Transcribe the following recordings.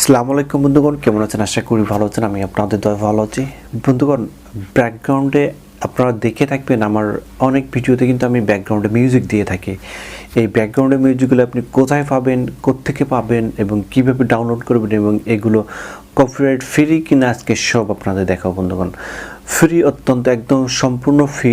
আসসালামু আলাইকুম বন্ধুগণ, কেমন আছেন? আশা করি ভালো আছেন। আমি আপনাদের দয়ায় ভালো আছি। বন্ধুগণ, ব্যাকগ্রাউন্ডে আপনারা দেখে থাকবেন আমার অনেক ভিডিওতে কিন্তু আমি ব্যাকগ্রাউন্ডে মিউজিক দিয়ে থাকি। এই ব্যাকগ্রাউন্ডে মিউজিকগুলো আপনি কোথায় পাবেন, কোত্থেকে পাবেন এবং কীভাবে ডাউনলোড করবেন এবং এগুলো কপিরাইট ফ্রি কিনা আজকে সব আপনাদের দেখাবো বন্ধুগণ। ফ্রি, অত্যন্ত একদম সম্পূর্ণ ফ্রি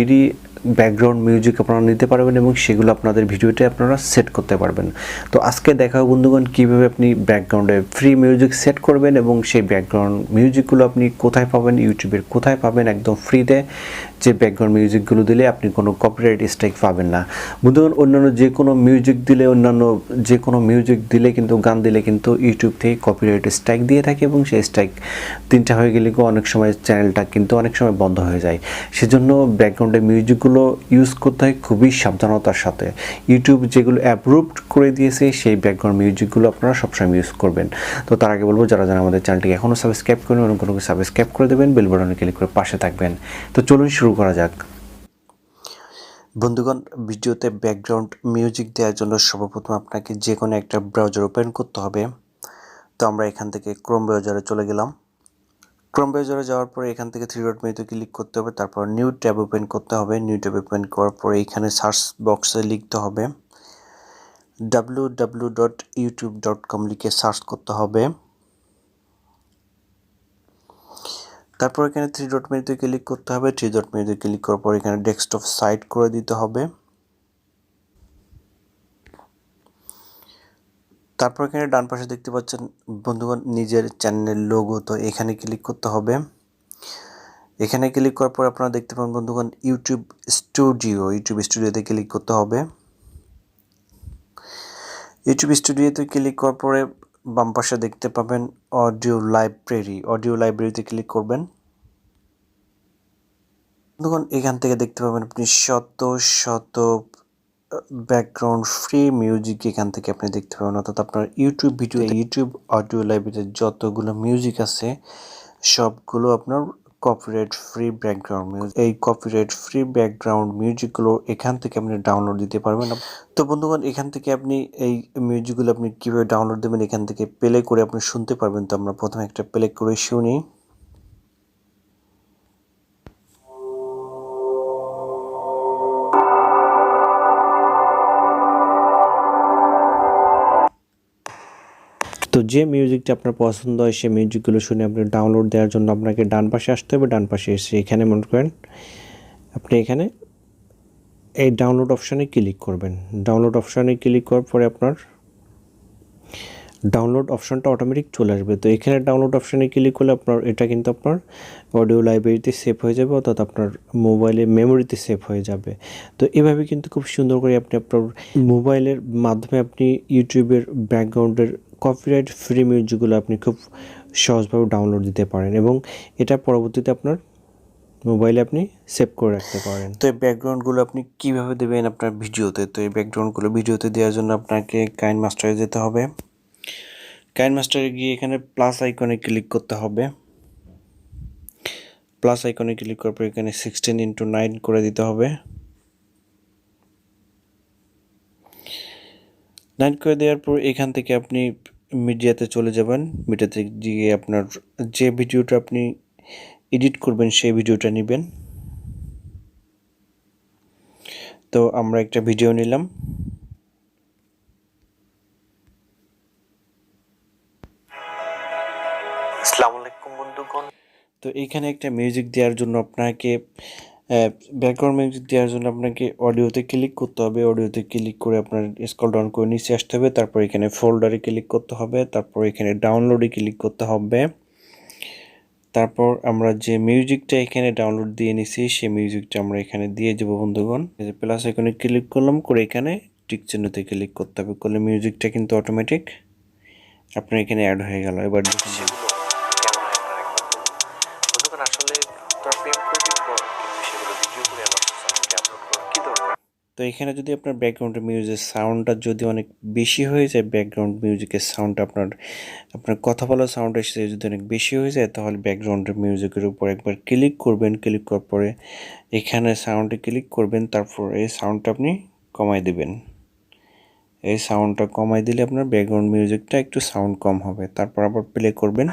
ব্যাকগ্রাউন্ড মিউজিক আপনারা নিতে পারবেন এবং সেগুলো আপনাদের ভিডিওতে আপনারা সেট করতে পারবেন। তো আজকে দেখাবো বন্ধুগণ কীভাবে আপনি ব্যাকগ্রাউন্ডে ফ্রি মিউজিক সেট করবেন এবং সেই ব্যাকগ্রাউন্ড মিউজিকগুলো আপনি কোথায় পাবেন, ইউটিউবের কোথায় পাবেন একদম ফ্রিতে, যে ব্যাকগ্রাউন্ড মিউজিকগুলো দিলে আপনি কোনো কপিরাইট স্ট্রাইক পাবেন না। বন্ধুগণ, অন্যান্য যে কোনো মিউজিক দিলে, যে কোনো মিউজিক দিলে কিন্তু, গান দিলে কিন্তু ইউটিউব থেকে কপিরাইট স্ট্রাইক দিয়ে থাকে এবং সেই স্ট্রাইক 3টা হয়ে গেলে অনেক সময় চ্যানেলটা কিন্তু অনেক সময় বন্ধ হয়ে যায়। সেজন্য ব্যাকগ্রাউন্ডে মিউজিকগুলো ইউজ করতে হয় খুবই সাবধানতার সাথে। ইউটিউব যেগুলো অ্যাপ্রুভড করে দিয়েছে সেই ব্যাকগ্রাউন্ড মিউজিকগুলো আপনারা সবসময় ইউজ করবেন। তো তার আগে বলবো, যারা আমাদের চ্যানেলটিকে এখনও সাবস্ক্রাইব করেন কোনো সাবস্ক্রাইব করে দেবেন, বেল বাটনে ক্লিক করে পাশে থাকবেন। তো চলুন শুরু করা যাক। বন্ধুগণ, ভিডিওতে ব্যাকগ্রাউন্ড মিউজিক দেওয়ার জন্য সর্বপ্রথম আপনাকে যে কোনো একটা ব্রাউজার ওপেন করতে হবে। তো আমরা এখান থেকে ক্রোম ব্রাউজারে চলে গেলাম। ক্রোম ব্রাউজারে যাওয়ার পরে এখান থেকে থ্রি ডট মেনুতে ক্লিক করতে হবে, তারপর নিউ ট্যাব ওপেন করতে হবে। নিউ ট্যাব ওপেন করার পরে এখানে সার্চ বক্সে লিখতে হবে www.youtube.com লিখে সার্চ করতে হবে। তারপর এখানে থ্রি ডট মেনুতে ক্লিক করতে হবে। থ্রি ডট মেনুতে ক্লিক করার পর এখানে ডেস্কটপ সাইট করে দিতে হবে। তারপর এখানে ডান পাশে দেখতে পাচ্ছেন বন্ধুগণ নিজের চ্যানেলের লোগো, তো এখানে ক্লিক করতে হবে। এখানে ক্লিক করার পর আপনারা দেখতে পাবেন বন্ধুগণ ইউটিউব স্টুডিওতে ক্লিক করতে হবে। ইউটিউব স্টুডিওতে ক্লিক করার পরে বাম পাশে দেখতে পাবেন অডিও লাইব্রেরিতে ক্লিক করবেন। বন্ধুগণ, এখান থেকে দেখতে পাবেন আপনি শত শত ব্যাকগ্রাউন্ড ফ্রি মিউজিক এখান থেকে আপনি দেখতে পাবেন, অর্থাৎ আপনার ইউটিউব অডিও লাইব্রেরিতে যতগুলো মিউজিক আছে সবগুলো আপনার কপিরাইট ফ্রি ব্যাকগ্রাউন্ড মিউজিক। এই কপিরাইট ফ্রি ব্যাকগ্রাউন্ড মিউজিকগুলো এখান থেকে আপনি ডাউনলোড দিতে পারবেন। তো বন্ধুগণ, এখান থেকে আপনি এই মিউজিকগুলো আপনি কীভাবে ডাউনলোড দেবেন, এখান থেকে প্লে করে আপনি শুনতে পারবেন। তো আমরা প্রথমে একটা প্লে করে শুনি। তো যে মিউজিকটা আপনার পছন্দ হয় সেই মিউজিকগুলো শুনে আপনি ডাউনলোড দেওয়ার জন্য আপনাকে ডান পাশে আসতে হবে। ডান পাশে এসে এখানে মনে করেন আপনি এখানে এই ডাউনলোড অপশানে ক্লিক করবেন। ডাউনলোড অপশানে ক্লিক করার পরে আপনার ডাউনলোড অপশানটা অটোমেটিক চলে আসবে। তো এখানে ডাউনলোড অপশানে ক্লিক করলে আপনার এটা কিন্তু আপনার অডিও লাইব্রেরিতে সেভ হয়ে যাবে, অর্থাৎ আপনার মোবাইলে মেমোরিতে সেভ হয়ে যাবে। তো এভাবে কিন্তু খুব সুন্দর করে আপনি আপনার মোবাইলের মাধ্যমে আপনি ইউটিউবের ব্যাকগ্রাউন্ডের কপিরাইট ফ্রি মিউজিকগুলো আপনি খুব সহজভাবে ডাউনলোড দিতে পারেন এবং এটা পরবর্তীতে আপনার মোবাইলে আপনি সেভ করে রাখতে পারেন। তো এই ব্যাকগ্রাউন্ডগুলো আপনি কীভাবে দেবেন আপনার ভিডিওতে? তো এই ব্যাকগ্রাউন্ডগুলো ভিডিওতে দেওয়ার জন্য আপনাকে কাইন মাস্টারে যেতে হবে। কাইন মাস্টারে গিয়ে এখানে প্লাস আইকনে ক্লিক করতে হবে। প্লাস আইকনে ক্লিক করার পর এখানে 16:9 করে দিতে হবে। 9 করে দেওয়ার পর এখান থেকে আপনি মিডিয়াতে চলে যাবেন। মিডিয়াতে গিয়ে আপনার যে ভিডিওটা আপনি এডিট করবেন সেই ভিডিওটা নেবেন। তো আমরা একটা ভিডিও নিলাম। আসসালামু আলাইকুম বন্ধুগণ। তো এইখানে একটা মিউজিক দেওয়ার জন্য আপনাকে ব্যাকগ্রাউন্ড মিউজিক দেওয়ার জন্য আপনাকে অডিওতে ক্লিক করতে হবে। অডিওতে ক্লিক করে আপনার স্ক্রল ডাউন করে নিচে আসতে হবে। তারপর এখানে ফোল্ডারে ক্লিক করতে হবে। তারপর এখানে ডাউনলোডে ক্লিক করতে হবে। তারপর আমরা যে মিউজিকটা এখানে ডাউনলোড দিয়ে নিছি সেই মিউজিকটা আমরা এখানে দিয়ে দেবো বন্ধুগণ। এই যে প্লাস আইকনে ক্লিক করলাম, করে এখানে টিক চিহ্নতে ক্লিক করতে হবে। করলে মিউজিকটা কিন্তু অটোমেটিক আপনার এখানে অ্যাড হয়ে গেল। এবার দেখুন তো এখানে যদি আপনার ব্যাকগ্রাউন্ডের মিউজিকের সাউন্ডটা যদি অনেক বেশি হয়ে যায়, ব্যাকগ্রাউন্ড মিউজিকের সাউন্ডটা আপনার কথা বলার সাউন্ড এসে যদি অনেক বেশি হয়ে যায়, তাহলে ব্যাকগ্রাউন্ডের মিউজিকের উপর একবার ক্লিক করবেন। ক্লিক করার পরে এখানে সাউন্ডে ক্লিক করবেন, তারপর এই সাউন্ডটা আপনি কমাই দেবেন। এই সাউন্ডটা কমাই দিলে আপনার ব্যাকগ্রাউন্ড মিউজিকটা একটু সাউন্ড কম হবে, তারপর আবার প্লে করবেন।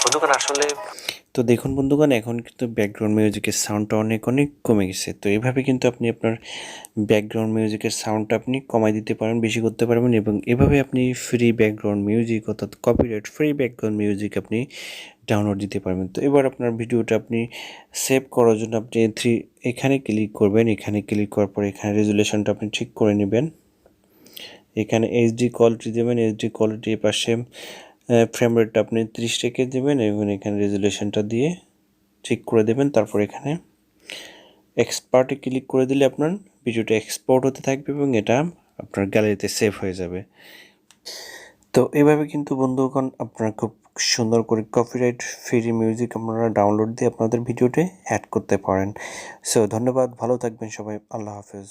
বন্ধুগণ আসলে তো দেখুন বন্ধুগণ, এখন কিন্তু ব্যাকগ্রাউন্ড মিউজিকের সাউন্ডটা অনেক অনেক কমে গেছে। তো এভাবে কিন্তু আপনি আপনার ব্যাকগ্রাউন্ড মিউজিকের সাউন্ডটা আপনি কমাই দিতে পারেন, বেশি করতে পারবেন, এবং এভাবে আপনি ফ্রি ব্যাকগ্রাউন্ড মিউজিক অর্থাৎ কপিরাইট ফ্রি ব্যাকগ্রাউন্ড মিউজিক আপনি ডাউনলোড দিতে পারবেন। তো এবার আপনার ভিডিওটা আপনি সেভ করার জন্য আপনি এখানে ক্লিক করবেন। এখানে ক্লিক করার পর এখানে রেজুলেশনটা আপনি ঠিক করে নেবেন। এখানে এইচডি কোয়ালিটি দেবেন, এইচডি কোয়ালিটির পাশে ফ্রেম রেটটা আপনি 30 রেখে দেবেন এবং এখানে রেজুলেশনটা দিয়ে ঠিক করে দেবেন। তারপর এখানে এক্সপার্টে ক্লিক করে দিলে আপনার ভিডিওটা এক্সপোর্ট হতে থাকবে এবং এটা আপনার গ্যালারিতে সেভ হয়ে যাবে। তো এভাবে কিন্তু বন্ধুগণ আপনারা খুব সুন্দর করে কপিরাইট ফ্রি মিউজিক আপনারা ডাউনলোড দিয়ে আপনাদের ভিডিওতে অ্যাড করতে পারেন। সো ধন্যবাদ, ভালো থাকবেন সবাই, আল্লাহ হাফেজ।